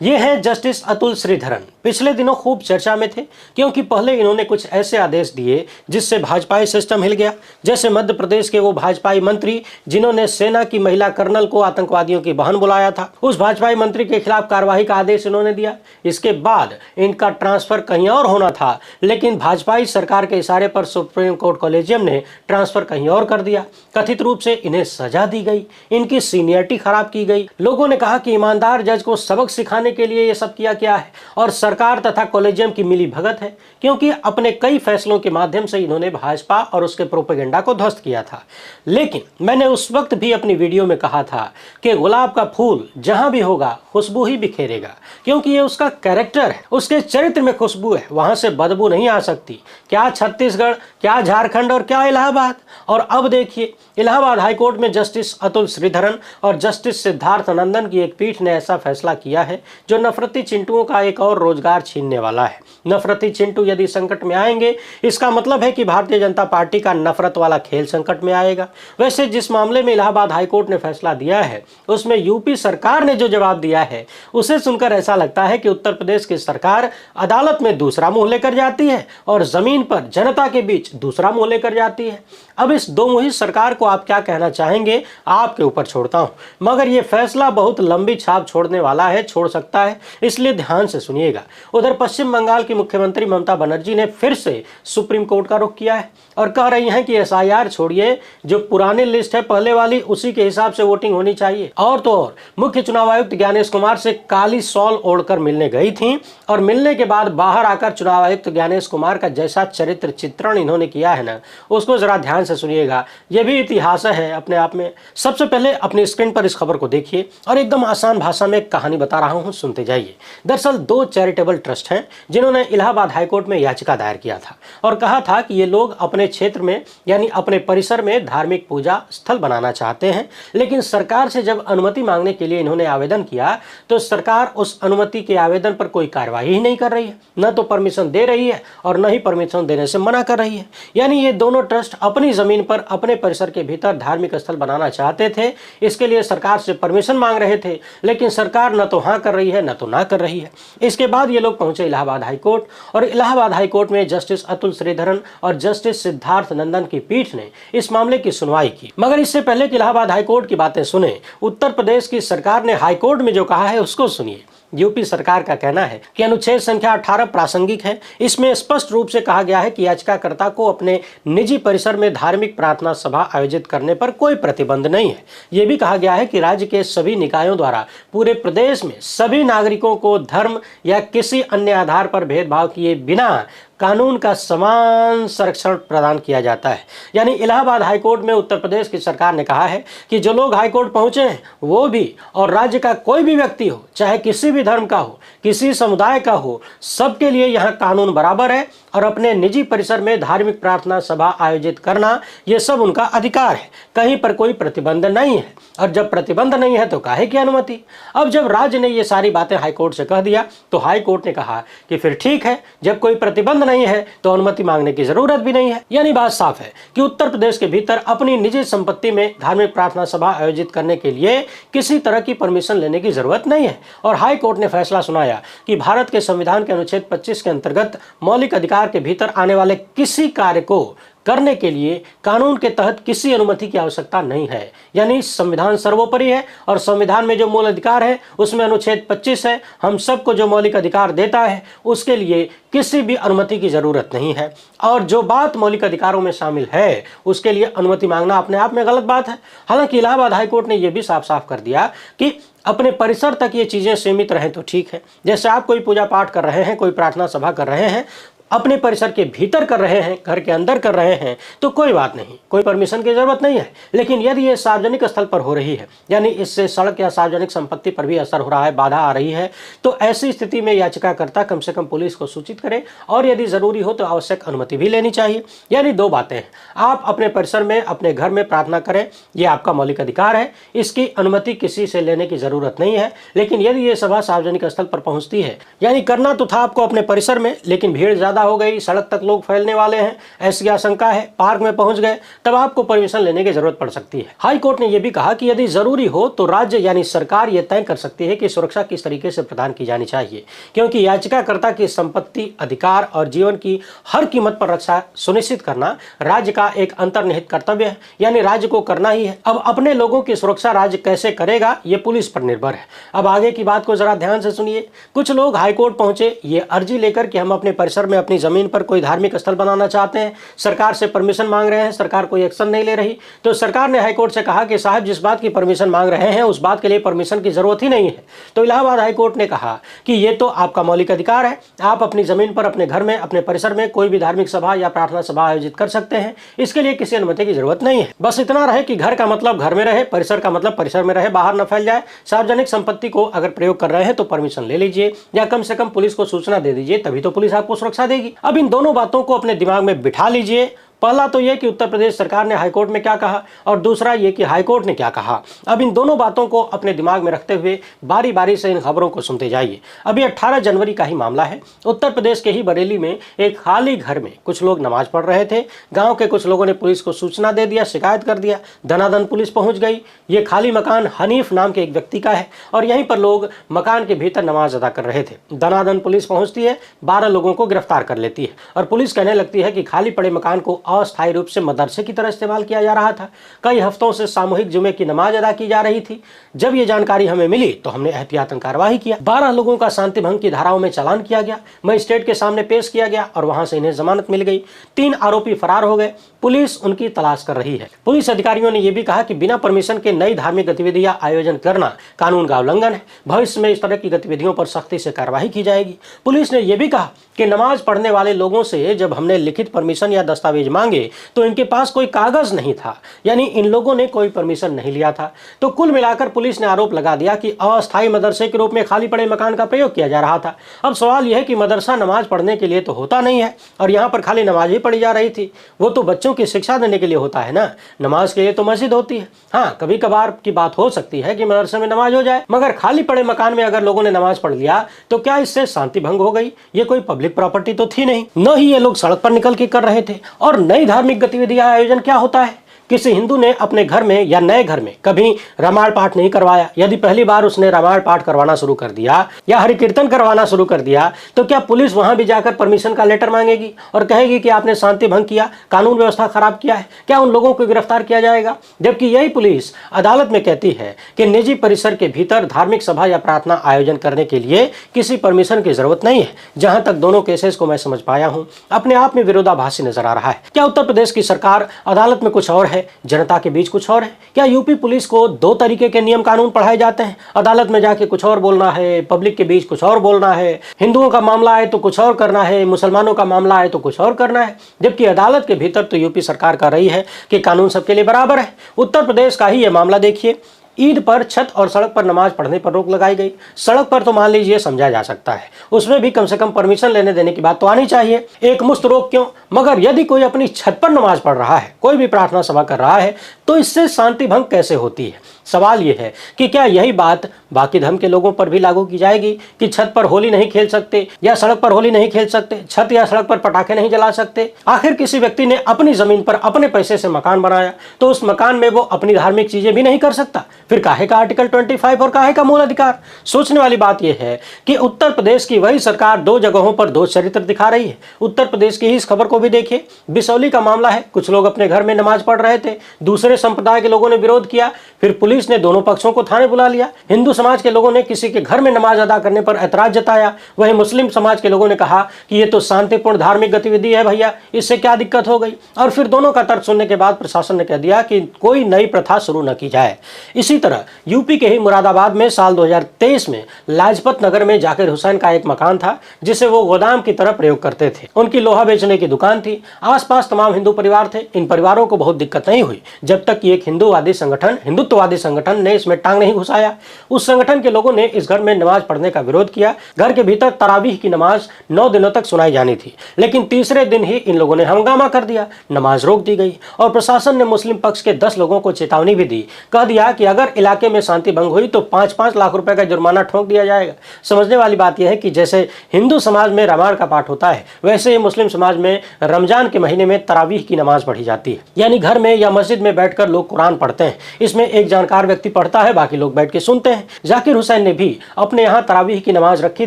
ये हैं जस्टिस अतुल श्रीधरन। पिछले दिनों खूब चर्चा में थे क्योंकि पहले इन्होंने कुछ ऐसे आदेश दिए जिससे भाजपाई सिस्टम हिल गया। जैसे मध्य प्रदेश के वो भाजपाई मंत्री जिन्होंने सेना की महिला कर्नल को आतंकवादियों की बहन बुलाया था, उस भाजपाई मंत्री के खिलाफ कार्रवाई का आदेश इन्होंने दिया। इसके बाद इनका ट्रांसफर कहीं और होना था, लेकिन भाजपाई सरकार के इशारे पर सुप्रीम कोर्ट कॉलेजियम ने ट्रांसफर कहीं और कर दिया। कथित रूप से इन्हें सजा दी गई, इनकी सीनियरिटी खराब की गई। लोगों ने कहा कि ईमानदार जज को सबक सिखाने के लिए यह सब किया गया है और सरकार तथा कॉलेजियम की मिली भगत है, क्योंकि अपने कई फैसलों के माध्यम से इन्होंने भाजपा और उसके प्रोपेगेंडा को ध्वस्त किया था। लेकिन मैंने उस वक्त भी अपनी वीडियो में कहा था कि गुलाब का फूल जहां भी होगा खुशबू ही बिखेरेगा, क्योंकि ये उसका कैरेक्टर है, उसके चरित्र में खुशबू है, वहां से बदबू नहीं आ सकती। क्या छत्तीसगढ़, क्या झारखंड और क्या इलाहाबाद। और अब देखिए, इलाहाबाद हाईकोर्ट में जस्टिस अतुल श्रीधरन और जस्टिस सिद्धार्थ नंदन की एक पीठ ने ऐसा फैसला किया है जो नफरती चिंटुओं का एक और रोजगार छीनने वाला है। नफरती चिंटू यदि संकट में आएंगे, इसका मतलब है कि भारतीय जनता पार्टी का नफरत वाला खेल संकट में आएगा। वैसे जिस मामले में इलाहाबाद हाईकोर्ट ने फैसला दिया है, उसमें यूपी सरकार ने जो जवाब दिया है, उसे सुनकर ऐसा लगता है कि उत्तर प्रदेश की सरकार अदालत में दूसरा मुंह लेकर जाती है और जमीन पर जनता के बीच दूसरा मुंह लेकर जाती है। अब इस दो मुही सरकार को आप क्या कहना चाहेंगे, आपके ऊपर छोड़ता हूं, मगर यह फैसला बहुत लंबी छाप छोड़ने वाला है, छोड़ सकता है, इसलिए ध्यान से सुनिएगा। उधर पश्चिम बंगाल की मुख्यमंत्री ममता बनर्जी ने फिर से सुप्रीम कोर्ट का रुख किया है और कह रही हैं कि एसआईआर छोड़िए, जो पुरानी लिस्ट है पहले वाली, उसी के हिसाब से वोटिंग होनी चाहिए। और तो और मुख्य चुनाव आयुक्त ज्ञानेश कुमार से काली शॉल ओढ़कर मिलने गई थी और मिलने के बाद बाहर आकर चुनाव आयुक्त ज्ञानेश कुमार का जैसा चरित्र चित्रण इन्होंने किया है ना, उसको जरा ध्यान से सुनिएगा। यह भी इतिहास है अपने आप में। सबसे पहले अपनी स्क्रीन पर इस खबर को देखिए और एकदम आसान भाषा में कहानी बता रहा हूं, सुनते जाइए। दरअसल दो चैरिटेबल ट्रस्ट हैं जिन्होंने इलाहाबाद हाईकोर्ट में याचिका दायर किया था और कहा था कि ये लोग अपने क्षेत्र में यानी अपने परिसर में धार्मिक पूजा स्थल बनाना चाहते हैं, लेकिन सरकार से जब अनुमति मांगने के लिए इन्होंने आवेदन किया तो सरकार उस अनुमति के आवेदन पर कोई कार्रवाई ही नहीं कर रही है, न तो परमिशन दे रही है और न ही परमिशन देने से मना कर रही है। यानी ये दोनों ट्रस्ट अपनी जमीन पर अपने परिसर के भीतर धार्मिक स्थल बनाना चाहते थे, इसके लिए सरकार से परमिशन मांग रहे थे, लेकिन सरकार न तो हाँ कर रही है न तो ना कर रही है। इसके बाद ये लोग पहुंचे इलाहाबाद हाईकोर्ट और इलाहाबाद हाईकोर्ट में जस्टिस अतुल श्रीधरन और जस्टिस सिद्धार्थ नंदन की पीठ ने इस मामले की सुनवाई की। मगर इससे पहले कि इलाहाबाद हाईकोर्ट की बातें सुने, उत्तर प्रदेश की सरकार ने हाईकोर्ट में जो कहा है उसको सुनिए। यूपी सरकार का कहना है कि अनुच्छेद संख्या 18 प्रासंगिक है। इसमें स्पष्ट रूप से कहा गया है कि याचिकाकर्ता को अपने निजी परिसर में धार्मिक प्रार्थना सभा आयोजित करने पर कोई प्रतिबंध नहीं है। यह भी कहा गया है कि राज्य के सभी निकायों द्वारा पूरे प्रदेश में सभी नागरिकों को धर्म या किसी अन्य आधार पर भेदभाव किए बिना कानून का समान संरक्षण प्रदान किया जाता है। यानी इलाहाबाद हाईकोर्ट में उत्तर प्रदेश की सरकार ने कहा है कि जो लोग हाईकोर्ट पहुंचे हैं वो भी और राज्य का कोई भी व्यक्ति हो, चाहे किसी भी धर्म का हो, किसी समुदाय का हो, सबके लिए यहाँ कानून बराबर है और अपने निजी परिसर में धार्मिक प्रार्थना सभा आयोजित करना ये सब उनका अधिकार है। कहीं पर कोई प्रतिबंध नहीं है और जब प्रतिबंध नहीं है तो काहे की अनुमति। अब जब राज्य ने ये सारी बातें हाईकोर्ट से कह दिया तो हाईकोर्ट ने कहा कि फिर ठीक है, जब कोई प्रतिबंध नहीं है तो अनुमति मांगने की जरूरत भी नहीं है। यानी बात साफ है कि उत्तर प्रदेश के भीतर अपनी निजी संपत्ति में धार्मिक प्रार्थना सभा आयोजित करने के लिए किसी तरह की परमिशन लेने की जरूरत नहीं है। और हाई कोर्ट ने फैसला सुनाया कि भारत के संविधान के अनुच्छेद 25 के अंतर्गत मौलिक अधिकार के भीतर आने वाले किसी कार्य को करने के लिए कानून के तहत किसी अनुमति की आवश्यकता नहीं है। यानी संविधान सर्वोपरि है और संविधान में जो मूल अधिकार है उसमें अनुच्छेद 25 है, हम सबको जो मौलिक अधिकार देता है उसके लिए किसी भी अनुमति की जरूरत नहीं है। और जो बात मौलिक अधिकारों में शामिल है उसके लिए अनुमति मांगना अपने आप में गलत बात है। हालांकि इलाहाबाद हाईकोर्ट ने यह भी साफ साफ कर दिया कि अपने परिसर तक ये चीजें सीमित रहें तो ठीक है। जैसे आप कोई पूजा पाठ कर रहे हैं, कोई प्रार्थना सभा कर रहे हैं, अपने परिसर के भीतर कर रहे हैं, घर के अंदर कर रहे हैं तो कोई बात नहीं, कोई परमिशन की जरूरत नहीं है। लेकिन यदि ये सार्वजनिक स्थल पर हो रही है, यानी इससे सड़क या सार्वजनिक संपत्ति पर भी असर हो रहा है, बाधा आ रही है, तो ऐसी स्थिति में याचिकाकर्ता कम से कम पुलिस को सूचित करे और यदि जरूरी हो तो आवश्यक अनुमति भी लेनी चाहिए। यानी दो बातें हैं, आप अपने परिसर में अपने घर में प्रार्थना करें, ये आपका मौलिक अधिकार है, इसकी अनुमति किसी से लेने की जरूरत नहीं है। लेकिन यदि ये सभा सार्वजनिक स्थल पर पहुंचती है, यानी करना तो था आपको अपने परिसर में, लेकिन भीड़ ज्यादा ज्यादा हो गई, सड़क तक लोग फैलने वाले हैं, ऐसी आशंका है, पार्क में पहुंच गए, तब आपको परमिशन लेने की जरूरत पड़ सकती है। हाई कोर्ट ने यह भी कहा कि यदि जरूरी हो तो राज्य यानी सरकार यह तय कर सकती है कि सुरक्षा किस तरीके से प्रदान की जानी चाहिए, क्योंकि याचिकाकर्ता की संपत्ति, अधिकार और जीवन की हर कीमत पर रक्षा सुनिश्चित करना राज्य का एक अंतर्निहित कर्तव्य है, यानी राज्य को करना ही है। अब अपने लोगों की सुरक्षा राज्य कैसे करेगा ये पुलिस पर निर्भर है। अब आगे की बात को जरा ध्यान से सुनिए। कुछ लोग हाईकोर्ट पहुंचे ये अर्जी लेकर कि हम अपने परिसर में अपनी जमीन पर कोई धार्मिक स्थल बनाना चाहते हैं, सरकार से परमिशन मांग रहे हैं, सरकार कोई एक्शन नहीं ले रही। तो सरकार ने हाईकोर्ट से कहा कि साहब जिस बात की परमिशन मांग रहे हैं उस बात के लिए परमिशन की जरूरत ही नहीं है। तो इलाहाबाद हाईकोर्ट ने कहा कि ये तो आपका मौलिक अधिकार है, आप अपनी जमीन पर, अपने घर में, अपने परिसर में कोई भी धार्मिक सभा या प्रार्थना सभा आयोजित कर सकते हैं, इसके लिए किसी अनुमति की जरूरत नहीं है। बस इतना रहे कि घर का मतलब घर में रहे, परिसर का मतलब परिसर में रहे, बाहर न फैल जाए। सार्वजनिक संपत्ति को अगर प्रयोग कर रहे हैं तो परमिशन ले लीजिए या कम से कम पुलिस को सूचना दे दीजिए, तभी तो पुलिस आपको सुरक्षा देगी। अब इन दोनों बातों को अपने दिमाग में बिठा लीजिए। पहला तो यह कि उत्तर प्रदेश सरकार ने हाईकोर्ट में क्या कहा और दूसरा यह कि हाईकोर्ट ने क्या कहा। अब इन दोनों बातों को अपने दिमाग में रखते हुए बारी बारी से इन खबरों को सुनते जाइए। अभी 18 जनवरी का ही मामला है। उत्तर प्रदेश के ही बरेली में एक खाली घर में कुछ लोग नमाज पढ़ रहे थे। गांव के कुछ लोगों ने पुलिस को सूचना दे दिया, शिकायत कर दिया। धनाधन पुलिस पहुंच गई। ये खाली मकान हनीफ नाम के एक व्यक्ति का है और यहीं पर लोग मकान के भीतर नमाज अदा कर रहे थे। धनाधन पुलिस पहुंचती है, 12 लोगों को गिरफ्तार कर लेती है और पुलिस कहने लगती है कि खाली पड़े मकान को अस्थायी रूप से मदरसे की तरह इस्तेमाल किया जा रहा था। कई हफ्तों से सामूहिक जुमे की नमाज अदा की जा रही थी। जब ये जानकारी हमें मिली तो हमने एहतियातन कार्रवाई किया। 12 लोगों का शांति भंग की धाराओं में चालान किया गया, मजिस्ट्रेट के सामने पेश किया गया और वहां से इन्हें जमानत मिल गई। 3 आरोपी फरार हो गए। पुलिस उनकी तलाश कर रही है। पुलिस अधिकारियों ने यह भी कहा कि बिना परमिशन के नई धार्मिक गतिविधियां आयोजन करना कानून का उल्लंघन है। भविष्य में इस तरह की गतिविधियों पर सख्ती से कार्रवाई की जाएगी। पुलिस ने यह भी कहा कि नमाज पढ़ने वाले लोगों से जब हमने लिखित परमिशन या दस्तावेज मांगे तो इनके पास कोई कागज नहीं था, यानी इन लोगों ने कोई परमिशन नहीं लिया था। तो कुल मिलाकर पुलिस ने आरोप लगा दिया कि अस्थायी मदरसे के रूप में खाली पड़े मकान का प्रयोग किया जा रहा था। अब सवाल यह है कि मदरसा नमाज पढ़ने के लिए तो होता नहीं है और यहाँ पर खाली नमाज ही पढ़ी जा रही थी। वो तो बच्चों की शिक्षा देने के लिए होता है ना, नमाज के लिए तो मस्जिद होती है। हाँ, कभी कभार की बात हो सकती है कि मदरसे में नमाज हो जाए, मगर खाली पड़े मकान में अगर लोगों ने नमाज पढ़ लिया तो क्या इससे शांति भंग हो गई? ये कोई पब्लिक प्रॉपर्टी तो थी नहीं, न ही ये लोग सड़क पर निकल के कर रहे थे। और नई धार्मिक गतिविधियां आयोजन क्या होता है? किसी हिंदू ने अपने घर में या नए घर में कभी रामायण पाठ नहीं करवाया। यदि पहली बार उसने रामायण पाठ करवाना शुरू कर दिया या हरि कीर्तन करवाना शुरू कर दिया तो क्या पुलिस वहां भी जाकर परमिशन का लेटर मांगेगी और कहेगी कि आपने शांति भंग किया, कानून व्यवस्था खराब किया है? क्या उन लोगों को गिरफ्तार किया जाएगा? जबकि यही पुलिस अदालत में कहती है कि निजी परिसर के भीतर धार्मिक सभा या प्रार्थना आयोजन करने के लिए किसी परमिशन की जरूरत नहीं है। जहां तक दोनों केसेस को मैं समझ पाया हूं, अपने आप में विरोधाभासी नजर आ रहा है। क्या उत्तर प्रदेश की सरकार अदालत में कुछ और है, जनता के बीच कुछ और है? क्या यूपी पुलिस को 2 तरीके के नियम कानून पढ़ाए जाते हैं? अदालत में जाके कुछ और बोलना है, पब्लिक के बीच कुछ और बोलना है, हिंदुओं का मामला आए तो कुछ और करना है, मुसलमानों का मामला आए तो कुछ और करना है। जबकि अदालत के भीतर तो यूपी सरकार कह रही है कि कानून सबके लिए बराबर है। उत्तर प्रदेश का ही यह मामला देखिए। ईद पर छत और सड़क पर नमाज पढ़ने पर रोक लगाई गई। सड़क पर तो मान लीजिए समझा जा सकता है, उसमें भी कम से कम परमिशन लेने देने की बात तो आनी चाहिए। एक मुश्त रोक क्यों? मगर यदि कोई अपनी छत पर नमाज पढ़ रहा है, कोई भी प्रार्थना सभा कर रहा है, तो इससे शांति भंग कैसे होती है? सवाल यह है कि क्या यही बात बाकी धर्म के लोगों पर भी लागू की जाएगी कि छत पर होली नहीं खेल सकते या सड़क पर होली नहीं खेल सकते, छत या सड़क पर पटाखे नहीं जला सकते? आखिर किसी व्यक्ति ने अपनी जमीन पर अपने पैसे से मकान बनाया तो उस मकान में वो अपनी धार्मिक चीजें भी नहीं कर सकता? फिर काहे का आर्टिकल 25 और काहे का मूल अधिकार? सोचने वाली बात यह है कि उत्तर प्रदेश की वही सरकार 2 जगहों पर 2 चरित्र दिखा रही है। उत्तर प्रदेश की ही इस खबर को भी देखिए। बिसौली का मामला है, कुछ लोग अपने घर में नमाज पढ़ रहे थे, दूसरे संप्रदाय के लोगों ने विरोध किया, फिर पुलिस ने दोनों पक्षों को थाने बुला लिया। हिंदू समाज के लोगों ने किसी के घर में नमाज अदा करने पर ऐतराज जताया, वहीं मुस्लिम समाज के लोगों ने कहा कि ये तो शांतिपूर्ण धार्मिक गतिविधि है भैया, इससे क्या दिक्कत हो गई? और फिर दोनों का तर्क सुनने के बाद प्रशासन ने कह दिया कि कोई नई प्रथा शुरू न की जाए। इसी तरह यूपी के ही मुरादाबाद में साल 2023 में लाजपत नगर में जाकिर हुसैन का एक मकान था जिसे वो गोदाम की तरह प्रयोग करते थे। उनकी लोहा बेचने की दुकान थी। आसपास तमाम हिंदू परिवार थे। इन परिवारों को बहुत दिक्कत नहीं हुई जब तक कि एक हिंदुत्ववादी संगठन ने इसमें टांग नहीं घुसाया। उस संगठन के लोगों ने इस घर में नमाज पढ़ने का विरोध किया। घर के भीतर तरावीह की नमाज 9 दिनों तक सुनाई जानी थी, लेकिन तीसरे दिन ही इन लोगों ने हंगामा कर दिया, नमाज रोक दी गई और प्रशासन ने मुस्लिम पक्ष के 10 लोगों को चेतावनी भी दी। कह दिया कि अगर इलाके में शांति भंग हुई तो 5-5 लाख रुपए का जुर्माना ठोक दिया जाएगा। समझने वाली बात यह है कि जैसे हिंदू समाज में रामायण का पाठ होता है, वैसे ही मुस्लिम समाज में रमजान के महीने में तरावीह की नमाज पढ़ी जाती है, यानी घर में या मस्जिद में बैठकर लोग कुरान पढ़ते हैं। इसमें एक जानकार व्यक्ति पढ़ता है, बाकी लोग बैठ के सुनते हैं। जाकिर हुसैन ने भी अपने यहाँ तरावीह की नमाज रखी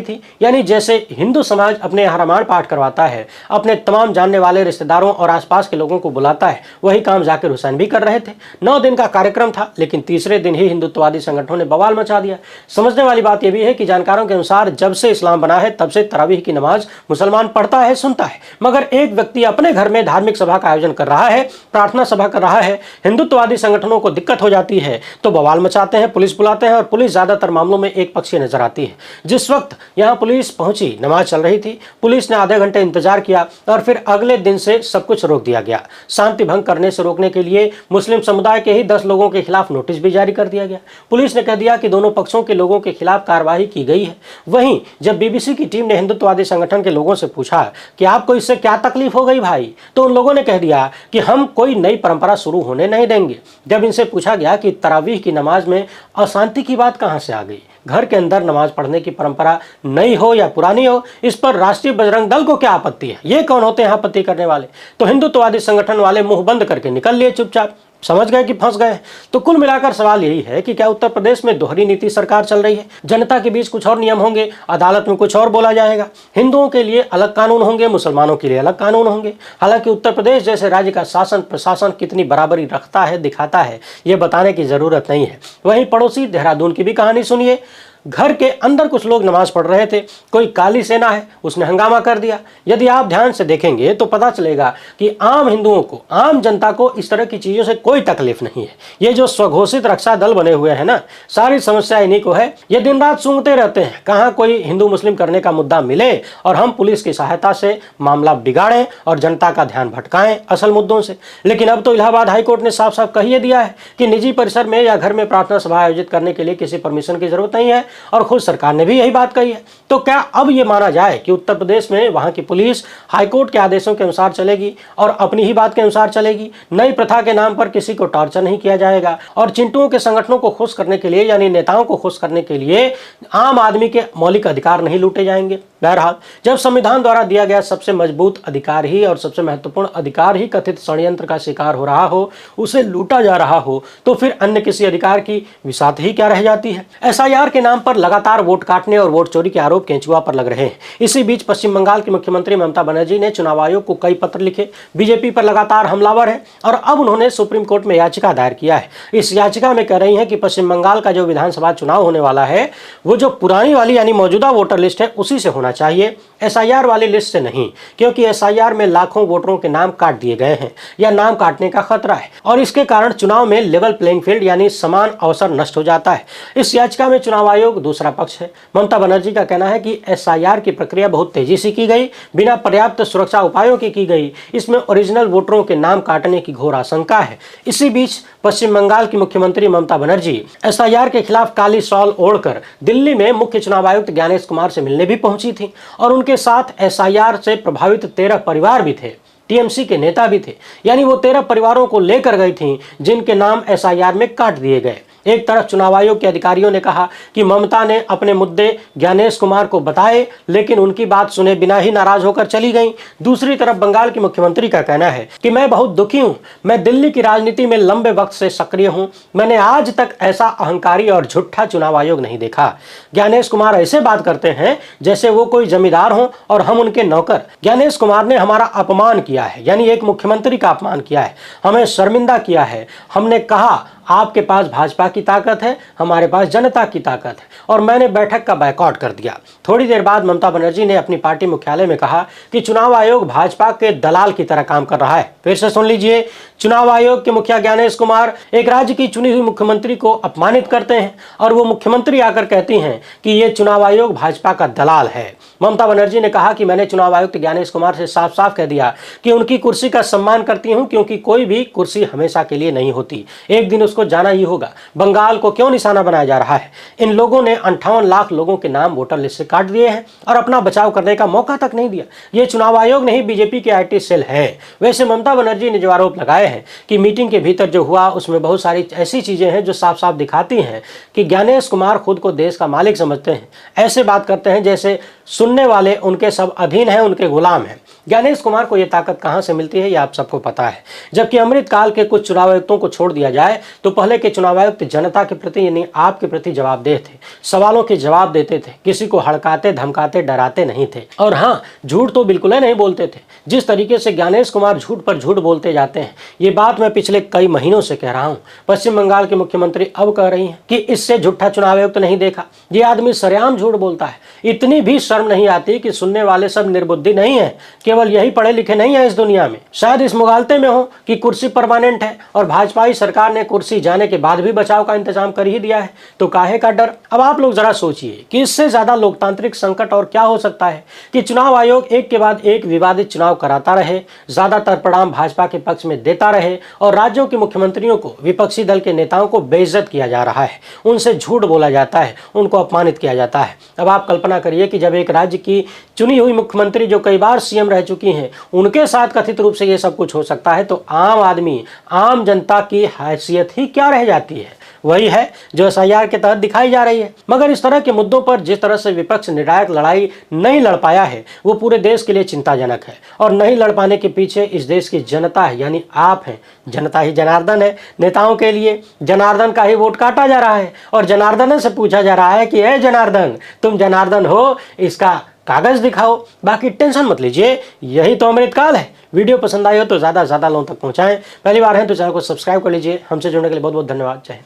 थी, यानी जैसे हिंदू समाज अपने यहाँ रामायण पाठ करवाता है, अपने तमाम जानने वाले रिश्तेदारों और आसपास के लोगों को बुलाता है, वही काम जाकिर हुसैन भी कर रहे थे। 9 दिन का कार्यक्रम था, लेकिन तीसरे दिन ही हिंदुत्ववादी संगठनों ने बवाल मचा दिया। समझने वाली बात यह भी है कि जानकारों के अनुसार जब से इस्लाम बना है तब से तरावीह की नमाज मुसलमान पढ़ता है, सुनता है, मगर एक व्यक्ति अपने घर में धार्मिक सभा का आयोजन कर रहा है, प्रार्थना सभा कर रहा है, हिंदुत्ववादी संगठनों को दिक्कत हो जाती है तो बवाल मचाते हैं, पुलिस बुलाते हैं और पुलिस ज्यादातर मामलों में एक पक्षीय नजर आती है। जिस वक्त यहाँ पुलिस पहुंची, नमाज चल रही थी, पुलिस ने आधे घंटे इंतजार किया और फिर अगले दिन से सब कुछ रोक दिया गया। शांति भंग करने से रोकने के लिए मुस्लिम समुदाय के ही 10 लोगों के खिलाफ नोटिस भी जारी कर दिया गया। पुलिस ने कह दिया कि दोनों पक्षों के लोगों के खिलाफ कार्रवाई की गई है। वहीं जब बीबीसी की टीम ने हिंदुत्ववादी संगठन के लोगों से पूछा कि आपको इससे क्या तकलीफ हो गई भाई, तो उन लोगों ने कह दिया कि हम कोई नई परंपरा शुरू होने नहीं देंगे। जब इनसे पूछा गया कि तरावीह की नमाज में अशांति की बात कहां से आ गई, घर के अंदर नमाज पढ़ने की परंपरा नई हो या पुरानी हो, इस पर राष्ट्रीय बजरंग दल को क्या आपत्ति है, ये कौन होते हैं आपत्ति करने वाले। तो हिंदुत्ववादी संगठन वाले मुंह बंद करके निकल लिए चुपचाप, समझ गए कि फंस गए। तो कुल मिलाकर सवाल यही है कि क्या उत्तर प्रदेश में दोहरी नीति सरकार चल रही है। जनता के बीच कुछ और नियम होंगे, अदालत में कुछ और बोला जाएगा, हिंदुओं के लिए अलग कानून होंगे, मुसलमानों के लिए अलग कानून होंगे। हालांकि उत्तर प्रदेश जैसे राज्य का शासन प्रशासन कितनी बराबरी रखता है, दिखाता है, ये बताने की जरूरत नहीं है। वहीं पड़ोसी देहरादून की भी कहानी सुनिए। घर के अंदर कुछ लोग नमाज पढ़ रहे थे, कोई काली सेना है उसने हंगामा कर दिया। यदि आप ध्यान से देखेंगे तो पता चलेगा कि आम हिंदुओं को, आम जनता को इस तरह की चीजों से कोई तकलीफ नहीं है। ये जो स्वघोषित रक्षा दल बने हुए हैं ना, सारी समस्या इन्हीं को है। ये दिन रात सूंघते रहते हैं कहाँ कोई हिंदू मुस्लिम करने का मुद्दा मिले और हम पुलिस की सहायता से मामला बिगाड़ें और जनता का ध्यान भटकाएं असल मुद्दों से। लेकिन अब तो इलाहाबाद हाईकोर्ट ने साफ साफ कहिए दिया है कि निजी परिसर में या घर में प्रार्थना सभा आयोजित करने के लिए किसी परमिशन की जरूरत नहीं है, और खुद सरकार ने भी यही बात कही है। तो क्या अब ये माना जाए कि उत्तर प्रदेश में वहां की पुलिस हाईकोर्ट के आदेशों के अनुसार चलेगी और अपनी ही बात के अनुसार चलेगी? नई प्रथा के नाम पर किसी को टॉर्चर नहीं किया जाएगा और चिंटुओं के संगठनों को खुश करने के लिए, यानी नेताओं को खुश करने के लिए आम आदमी के मौलिक अधिकार नहीं लूटे जाएंगे। बहरहाल, जब संविधान द्वारा दिया गया सबसे मजबूत अधिकार ही और सबसे महत्वपूर्ण अधिकार ही कथित षड्यंत्र का शिकार हो रहा हो, उसे लूटा जा रहा हो, तो फिर अन्य किसी अधिकार की विसात ही क्या रह जाती है। एसआईआर के नाम पर लगातार वोट काटने और वोट चोरी के आरोप केंचुआ पर लग रहे हैं। इसी बीच पश्चिम बंगाल की मुख्यमंत्री ममता बनर्जी ने चुनाव आयोग को कई पत्र लिखे, बीजेपी पर लगातार हमलावर है और अब उन्होंने सुप्रीम कोर्ट में याचिका दायर किया है। इस याचिका में कह रही है कि पश्चिम बंगाल का जो विधानसभा चुनाव होने वाला है वो जो पुरानी वाली यानी मौजूदा वोटर लिस्ट है उसी से होना चाहिए, एसआईआर वाली लिस्ट से नहीं, क्योंकि एसआईआर में लाखों वोटरों के नाम काट दिए गए हैं या नाम काटने का खतरा है और इसके कारण चुनाव में लेवल प्लेइंग फील्ड यानी समान अवसर नष्ट हो जाता है। इस याचिका में चुनाव आयोग दूसरा पक्ष है। ममता बनर्जी का कहना है कि एसआईआर की प्रक्रिया बहुत तेजी से की गई, बिना पर्याप्त सुरक्षा उपायों की गई, इसमें ओरिजिनल वोटरों के नाम काटने की घोर आशंका है। इसी बीच पश्चिम बंगाल की मुख्यमंत्री ममता बनर्जी एसआईआर के खिलाफ काली शॉल ओढ़कर दिल्ली में मुख्य चुनाव आयुक्त ज्ञानेश कुमार से मिलने भी पहुंची थी और उनके साथ एसआईआर से प्रभावित 13 परिवार भी थे, टीएमसी के नेता भी थे, यानी वो 13 परिवारों को लेकर गई थी जिनके नाम एसआईआर में काट दिए गए। एक तरफ चुनाव आयोग के अधिकारियों ने कहा कि ममता ने अपने मुद्दे ज्ञानेश कुमार को बताए लेकिन उनकी बात सुने बिना ही नाराज होकर चली गईं। दूसरी तरफ बंगाल की मुख्यमंत्री का कहना है कि मैं बहुत दुखी हूं, मैं दिल्ली की राजनीति में लंबे वक्त से सक्रिय हूं, मैंने आज तक ऐसा अहंकारी और झूठा चुनाव आयोग नहीं देखा। ज्ञानेश कुमार ऐसे बात करते हैं जैसे वो कोई जमींदार हो और हम उनके नौकर। ज्ञानेश कुमार ने हमारा अपमान किया है, यानी एक मुख्यमंत्री का अपमान किया है, हमें शर्मिंदा किया है। हमने कहा आपके पास भाजपा की ताकत है, हमारे पास जनता की ताकत है, और मैंने बैठक का बायकॉट कर दिया। थोड़ी देर बाद ममता बनर्जी ने अपनी पार्टी मुख्यालय में कहा कि चुनाव आयोग भाजपा के दलाल की तरह काम कर रहा है। फिर से सुन लीजिए, चुनाव आयोग के मुखिया ज्ञानेश कुमार एक राज्य की चुनी हुई मुख्यमंत्री को अपमानित करते हैं और वो मुख्यमंत्री आकर कहती हैं कि ये चुनाव आयोग भाजपा का दलाल है। ममता बनर्जी ने कहा कि मैंने चुनाव आयुक्त ज्ञानेश कुमार से साफ साफ कह दिया कि उनकी कुर्सी का सम्मान करती हूं, क्योंकि कोई भी कुर्सी हमेशा के लिए नहीं होती, एक दिन उस उसको जाना ही होगा। बंगाल को क्यों निशाना बनाया जा रहा है? इन लोगों ने 58 लाख लोगों के नाम वोटर लिस्ट से काट दिए हैं और अपना बचाव करने का मौका तक नहीं दिया। ये चुनाव आयोग नहीं, बीजेपी के IT सेल है। वैसे ममता बनर्जी ने जो आरोप लगाए हैं कि मीटिंग के भीतर जो हुआ उसमें बहुत सारी ऐसी चीजें हैं जो साफ साफ दिखाती हैं कि ज्ञानेश कुमार खुद को देश का मालिक समझते हैं। ऐसे बात करते हैं जैसे सुनने वाले उनके सब अधीन हैं, उनके गुलाम हैं। ज्ञानेश कुमार को यह ताकत कहां से मिलती है, यह आप सबको पता है। जबकि अमृतकाल के कुछ चुनाव आयुक्तों को छोड़ दिया जाए तो पहले के चुनाव आयुक्त जनता के प्रति यानी आपके प्रति जवाबदेह थे, सवालों के जवाब देते थे, किसी को हड़काते धमकाते डराते नहीं थे। और हाँ, झूठ तो बिल्कुल ही नहीं बोलते थे। जिस तरीके से ज्ञानेश कुमार झूठ पर झूठ बोलते जाते हैं, ये बात मैं पिछले कई महीनों से कह रहा हूं। पश्चिम बंगाल के मुख्यमंत्री अब कह रही हैं कि इससे झूठा चुनाव आयुक्त नहीं देखा। ये आदमी सरेआम झूठ बोलता है। इतनी भी शर्म नहीं आती कि सुनने वाले सब निर्बुद्धि नहीं है, केवल यही पढ़े लिखे नहीं है इस दुनिया में। शायद इस मुगालते में हो कि कुर्सी परमानेंट है और भाजपाई सरकार ने कुर्सी जाने के बाद भी बचाव का इंतजाम कर ही दिया है, तो काहे का डर। अब आप लोग जरा सोचिए कि इससे ज्यादा लोकतांत्रिक संकट और क्या हो सकता है कि चुनाव आयोग एक के बाद एक विवादित चुनाव कराता रहे, ज्यादातर परिणाम भाजपा के पक्ष में देता रहे और राज्यों के मुख्यमंत्रियों को, विपक्षी दल के नेताओं को बेइज्जत किया जा रहा है, उनसे झूठ बोला जाता है, उनको अपमानित किया जाता है। अब आप कल्पना करिए कि जब एक राज्य की चुनी हुई मुख्यमंत्री जो कई बार CM रह चुकी हैं, उनके साथ कथित रूप से ये सब कुछ हो सकता है, तो आम आदमी, आम जनता की हैसियत ही क्या रह जाती है। वही है जो SIR के तहत दिखाई जा रही है। मगर इस तरह के मुद्दों पर जिस तरह से विपक्ष निर्णायक लड़ाई नहीं लड़ पाया है, वो पूरे देश के लिए चिंताजनक है। और नहीं लड़ पाने के पीछे इस देश की जनता है, यानी आप हैं। जनता ही जनार्दन है। नेताओं के लिए जनार्दन का ही वोट काटा जा रहा है और जनार्दन से पूछा जा रहा है कि ए जनार्दन, तुम जनार्दन हो, इसका कागज दिखाओ। बाकी टेंशन मत लीजिए, यही तो अमृतकाल है। वीडियो पसंद आई हो तो ज़्यादा से ज़्यादा लोगों तक पहुंचाएं। पहली बार है तो चैनल को सब्सक्राइब कर लीजिए। हमसे जुड़ने के लिए बहुत बहुत धन्यवाद। जय हिंद।